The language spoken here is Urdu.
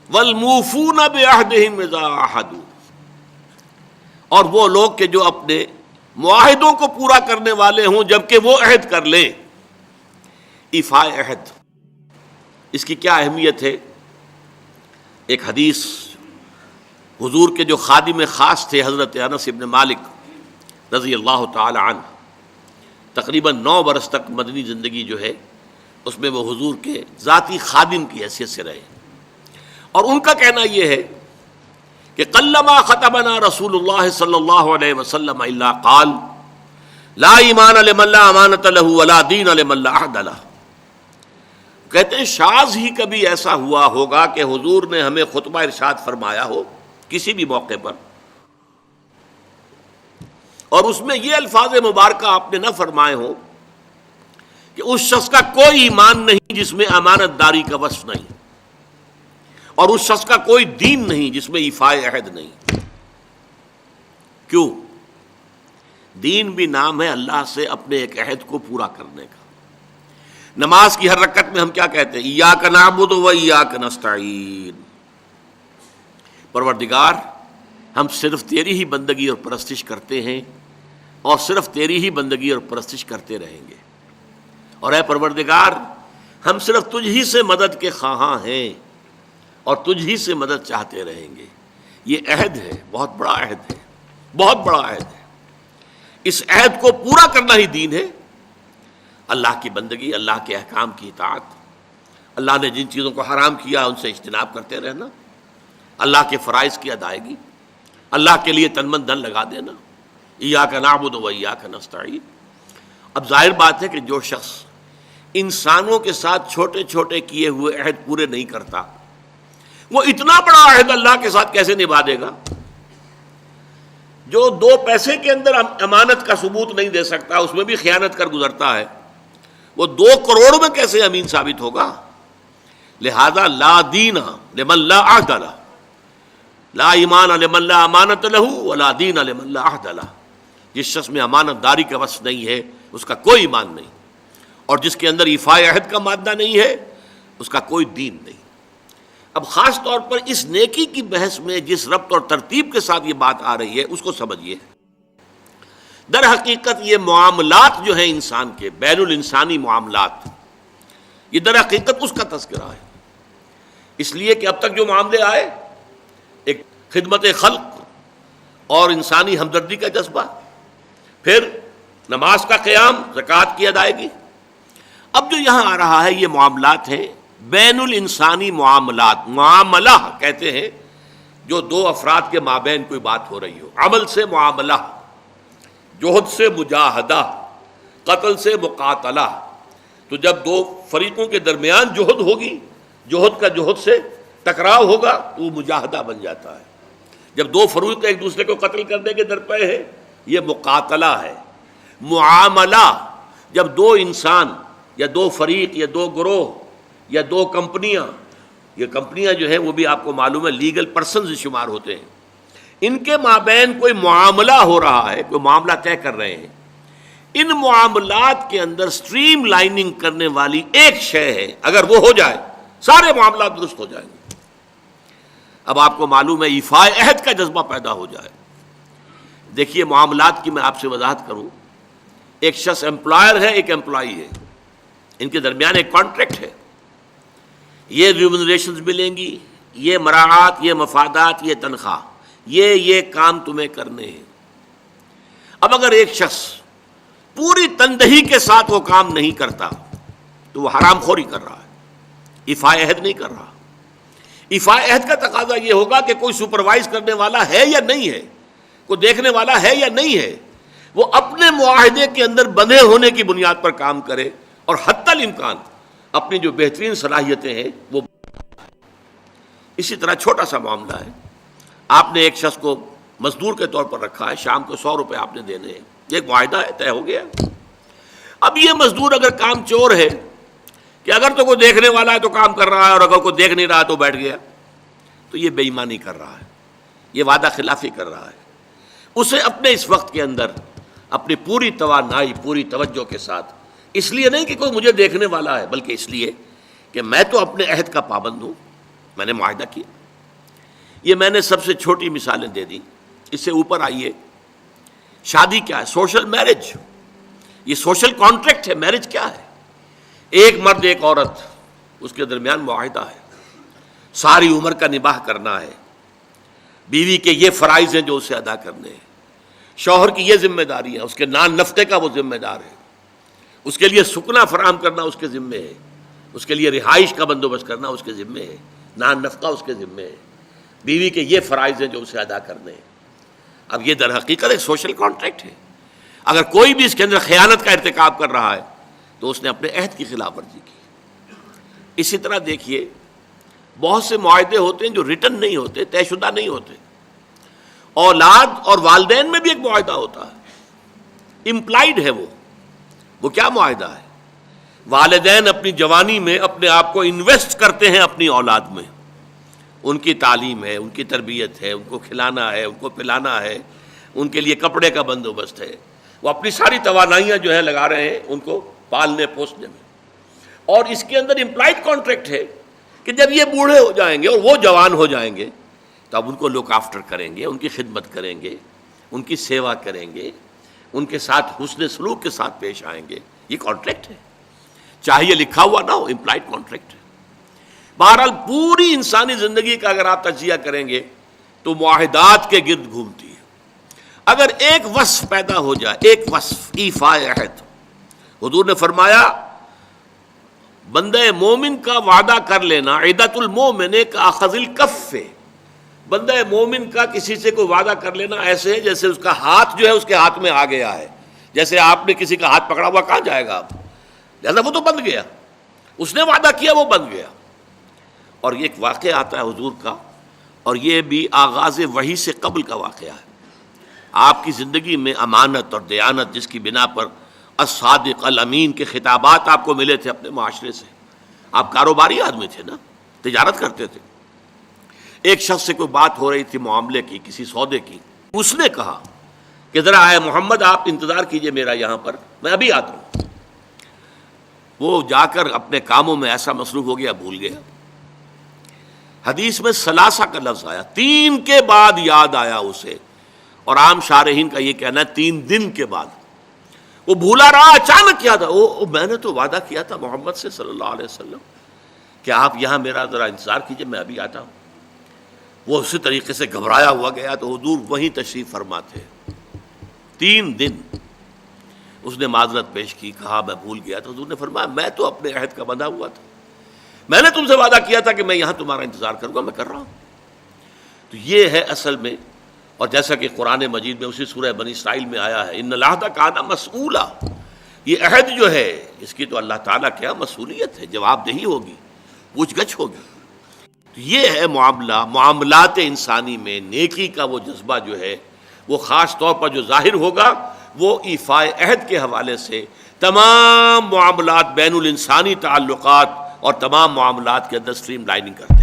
والموفون بعہدہم اذا عاہدوا، اور وہ لوگ کہ جو اپنے معاہدوں کو پورا کرنے والے ہوں جبکہ وہ عہد کر لیں۔ ایفاء عہد، اس کی کیا اہمیت ہے؟ ایک حدیث، حضور کے جو خادم خاص تھے حضرت انس بن مالک رضی اللہ تعالی عنہ، تقریباً 9 برس تک مدنی زندگی جو ہے اس میں وہ حضور کے ذاتی خادم کی حیثیت سے رہے، اور ان کا کہنا یہ ہے کہ قلما خطبنا رسول اللہ صلی اللہ علیہ وسلم الا قال لا ایمان لمن لا امانۃ له ولا دین لمن لا عہد له۔ کہتے ہیں شاذ ہی کبھی ایسا ہوا ہوگا کہ حضور نے ہمیں خطبہ ارشاد فرمایا ہو کسی بھی موقع پر، اور اس میں یہ الفاظ مبارکہ آپ نے نہ فرمائے ہوں کہ اس شخص کا کوئی ایمان نہیں جس میں امانت داری کا وصف نہیں، اور اس شخص کا کوئی دین نہیں جس میں ایفاء عہد نہیں۔ کیوں؟ دین بھی نام ہے اللہ سے اپنے ایک عہد کو پورا کرنے کا۔ نماز کی ہر رکعت میں ہم کیا کہتے ہیں؟ ایاک نعبد و ایاک نستعین، پروردگار ہم صرف تیری ہی بندگی اور پرستش کرتے ہیں، اور صرف تیری ہی بندگی اور پرستش کرتے رہیں گے، اور اے پروردگار ہم صرف تجھ ہی سے مدد کے خواہاں ہیں اور تجھ ہی سے مدد چاہتے رہیں گے۔ یہ عہد ہے، بہت بڑا عہد ہے، بہت بڑا عہد ہے۔ اس عہد کو پورا کرنا ہی دین ہے۔ اللہ کی بندگی، اللہ کے احکام کی اطاعت، اللہ نے جن چیزوں کو حرام کیا ان سے اجتناب کرتے رہنا، اللہ کے فرائض کی ادائیگی، اللہ کے لیے تن من دھن لگا دینا، ایاک نعبد و ایاک نستعین۔ اب ظاہر بات ہے کہ جو شخص انسانوں کے ساتھ چھوٹے چھوٹے کیے ہوئے عہد پورے نہیں کرتا، وہ اتنا بڑا عہد اللہ کے ساتھ کیسے نبھا دے گا؟ جو 2 پیسے کے اندر امانت کا ثبوت نہیں دے سکتا، اس میں بھی خیانت کر گزرتا ہے، وہ 2 کروڑ میں کیسے امین ثابت ہوگا؟ لہذا لا دین لمن لا عہد لہ، لا ایمان لمن لا امانت لہ ولا دین لمن لا عہد لہ۔ جس شخص میں امانت داری کا وصف نہیں ہے اس کا کوئی ایمان نہیں، اور جس کے اندر ایفاء عہد کا مادہ نہیں ہے اس کا کوئی دین نہیں۔ اب خاص طور پر اس نیکی کی بحث میں جس ربط اور ترتیب کے ساتھ یہ بات آ رہی ہے اس کو سمجھیے۔ در حقیقت یہ معاملات جو ہیں انسان کے، بین الانسانی معاملات، یہ در حقیقت اس کا تذکرہ ہے، اس لیے کہ اب تک جو معاملے آئے، ایک خدمت خلق اور انسانی ہمدردی کا جذبہ، پھر نماز کا قیام، زکوٰۃ کی ادائیگی۔ اب جو یہاں آ رہا ہے یہ معاملات ہیں بین الانسانی معاملات۔ معاملہ کہتے ہیں جو 2 افراد کے مابین کوئی بات ہو رہی ہو، عمل سے معاملہ، جوہد سے مجاہدہ، قتل سے مقاتلہ۔ تو جب 2 فریقوں کے درمیان جوہد ہوگی، جوہد کا جوہد سے ٹکراؤ ہوگا تو وہ مجاہدہ بن جاتا ہے۔ جب 2 فریق ایک دوسرے کو قتل کرنے کے درپے ہیں یہ مقاتلہ ہے۔ معاملہ جب 2 انسان یا 2 فریق یا 2 گروہ یا 2 کمپنیاں، یہ کمپنیاں جو ہیں وہ بھی آپ کو معلوم ہے لیگل پرسنز شمار ہوتے ہیں، ان کے مابین کوئی معاملہ ہو رہا ہے، کوئی معاملہ طے کر رہے ہیں، ان معاملات کے اندر سٹریم لائننگ کرنے والی ایک شے ہے، اگر وہ ہو جائے سارے معاملات درست ہو جائیں گے۔ اب آپ کو معلوم ہے ایفاء عہد کا جذبہ پیدا ہو جائے۔ دیکھیے معاملات کی میں آپ سے وضاحت کروں، ایک شخص امپلائر ہے، ایک امپلائی ہے، ان کے درمیان ایک کانٹریکٹ ہے، یہ ریمونریشنز ملیں گی، یہ مراعات، یہ مفادات، یہ تنخواہ، یہ کام تمہیں کرنے ہیں۔ اب اگر ایک شخص پوری تندہی کے ساتھ وہ کام نہیں کرتا تو وہ حرام خوری کر رہا ہے، ایفاء عہد نہیں کر رہا۔ ایفاء عہد کا تقاضا یہ ہوگا کہ کوئی سپروائز کرنے والا ہے یا نہیں ہے، کوئی دیکھنے والا ہے یا نہیں ہے، وہ اپنے معاہدے کے اندر بندھے ہونے کی بنیاد پر کام کرے، اور حتی الامکان اپنی جو بہترین صلاحیتیں ہیں وہ۔ اسی طرح چھوٹا سا معاملہ ہے، آپ نے ایک شخص کو مزدور کے طور پر رکھا ہے، شام کو 100 روپے آپ نے دینے ہیں، یہ ایک معاہدہ ہے، طے ہو گیا۔ اب یہ مزدور اگر کام چور ہے کہ اگر تو کوئی دیکھنے والا ہے تو کام کر رہا ہے، اور اگر کوئی دیکھ نہیں رہا تو بیٹھ گیا، تو یہ بے ایمانی کر رہا ہے، یہ وعدہ خلافی کر رہا ہے۔ اسے اپنے اس وقت کے اندر اپنی پوری توانائی، پوری توجہ کے ساتھ، اس لیے نہیں کہ کوئی مجھے دیکھنے والا ہے، بلکہ اس لیے کہ میں تو اپنے عہد کا پابند ہوں، میں نے معاہدہ کیا. یہ میں نے سب سے چھوٹی مثالیں دے دی. اس سے اوپر آئیے. شادی کیا ہے؟ Social marriage. یہ سوشل کانٹریکٹ ہے. میرج کیا ہے؟ ایک مرد ایک عورت، اس کے درمیان معاہدہ ہے، ساری عمر کا نباہ کرنا ہے. بیوی کے یہ فرائض ہیں جو اسے ادا کرنے ہیں، شوہر کی یہ ذمہ داری ہے، اس کے نان نفقے کا وہ ذمہ دار ہے، اس کے لیے سکنا فراہم کرنا اس کے ذمے ہے، اس کے لیے رہائش کا بندوبست کرنا اس کے ذمے ہے، نان نفقہ اس کے ذمے ہے. بیوی کے یہ فرائض ہیں جو اسے ادا کرنے ہیں. اب یہ در حقیقت ایک سوشل کانٹریکٹ ہے. اگر کوئی بھی اس کے اندر خیانت کا ارتکاب کر رہا ہے تو اس نے اپنے عہد کی خلاف ورزی کی. اسی طرح دیکھیے بہت سے معاہدے ہوتے ہیں جو ریٹن نہیں ہوتے، طے شدہ نہیں ہوتے. اولاد اور والدین میں بھی ایک معاہدہ ہوتا ہے، امپلائڈ ہے. وہ کیا معاہدہ ہے؟ والدین اپنی جوانی میں اپنے آپ کو انویسٹ کرتے ہیں اپنی اولاد میں. ان کی تعلیم ہے، ان کی تربیت ہے، ان کو کھلانا ہے، ان کو پلانا ہے، ان کے لیے کپڑے کا بندوبست ہے. وہ اپنی ساری توانائیاں جو ہے لگا رہے ہیں ان کو پالنے پوسنے میں. اور اس کے اندر امپلائڈ کانٹریکٹ ہے کہ جب یہ بوڑھے ہو جائیں گے اور وہ جوان ہو جائیں گے تو اب ان کو لک آفٹر کریں گے، ان کی خدمت کریں گے، ان کی سیوا کریں گے، ان کے ساتھ حسن سلوک کے ساتھ پیش آئیں گے. یہ کانٹریکٹ ہے، چاہے یہ لکھا ہوا نہ ہو، امپلائڈ کانٹریکٹ ہے. بہرحال پوری انسانی زندگی کا اگر آپ تجزیہ کریں گے تو معاہدات کے گرد گھومتی ہے. اگر ایک وصف پیدا ہو جائے، ایک وصف ایفاء عہد، حضور نے فرمایا بندہ مومن کا وعدہ کر لینا عدت المومن کا اخذ الکف. بندہ مومن کا کسی سے کوئی وعدہ کر لینا ایسے ہے جیسے اس کا ہاتھ جو ہے اس کے ہاتھ میں آ گیا ہے. جیسے آپ نے کسی کا ہاتھ پکڑا ہوا کہاں جائے گا آپ؟ لہذا وہ تو بند گیا، اس نے وعدہ کیا وہ بند گیا. اور یہ ایک واقعہ آتا ہے حضور کا، اور یہ بھی آغاز وحی سے قبل کا واقعہ ہے. آپ کی زندگی میں امانت اور دیانت جس کی بنا پر الصادق الامین کے خطابات آپ کو ملے تھے اپنے معاشرے سے. آپ کاروباری آدمی تھے نا، تجارت کرتے تھے. ایک شخص سے کوئی بات ہو رہی تھی معاملے کی، کسی سودے کی. اس نے کہا کہ ذرا آئے محمد آپ انتظار کیجئے میرا یہاں پر، میں ابھی آتا ہوں. وہ جا کر اپنے کاموں میں ایسا مصروف ہو گیا بھول گیا. حدیث میں ثلاثہ کا لفظ آیا، 3 کے بعد یاد آیا اسے، اور عام شارحین کا یہ کہنا ہے 3 دن کے بعد. وہ بھولا رہا، اچانک یاد آیا، میں نے تو وعدہ کیا تھا محمد سے صلی اللہ علیہ وسلم کہ آپ یہاں میرا ذرا انتظار کیجئے میں ابھی آتا ہوں. وہ اسی طریقے سے گھبرایا ہوا گیا تو حضور وہیں تشریف فرما تھے. 3 دن اس نے معذرت پیش کی، کہا میں بھول گیا. تو حضور نے فرمایا میں تو اپنے عہد کا بندھا ہوا تھا، میں نے تم سے وعدہ کیا تھا کہ میں یہاں تمہارا انتظار کروں گا، میں کر رہا ہوں. تو یہ ہے اصل میں. اور جیسا کہ قرآن مجید میں اسی سورہ بنی اسرائیل میں آیا ہے ان العہد کان مسئولا، یہ عہد جو ہے اس کی تو اللہ تعالیٰ کیا مسئولیت ہے، جواب دہی ہوگی، پوچھ گچھ ہوگی. تو یہ ہے معاملات انسانی میں نیکی کا وہ جذبہ جو ہے وہ خاص طور پر جو ظاہر ہوگا وہ ایفاء عہد کے حوالے سے تمام معاملات بین الانسانی تعلقات اور تمام معاملات کے اندر سٹریم لائننگ کرتے ہیں.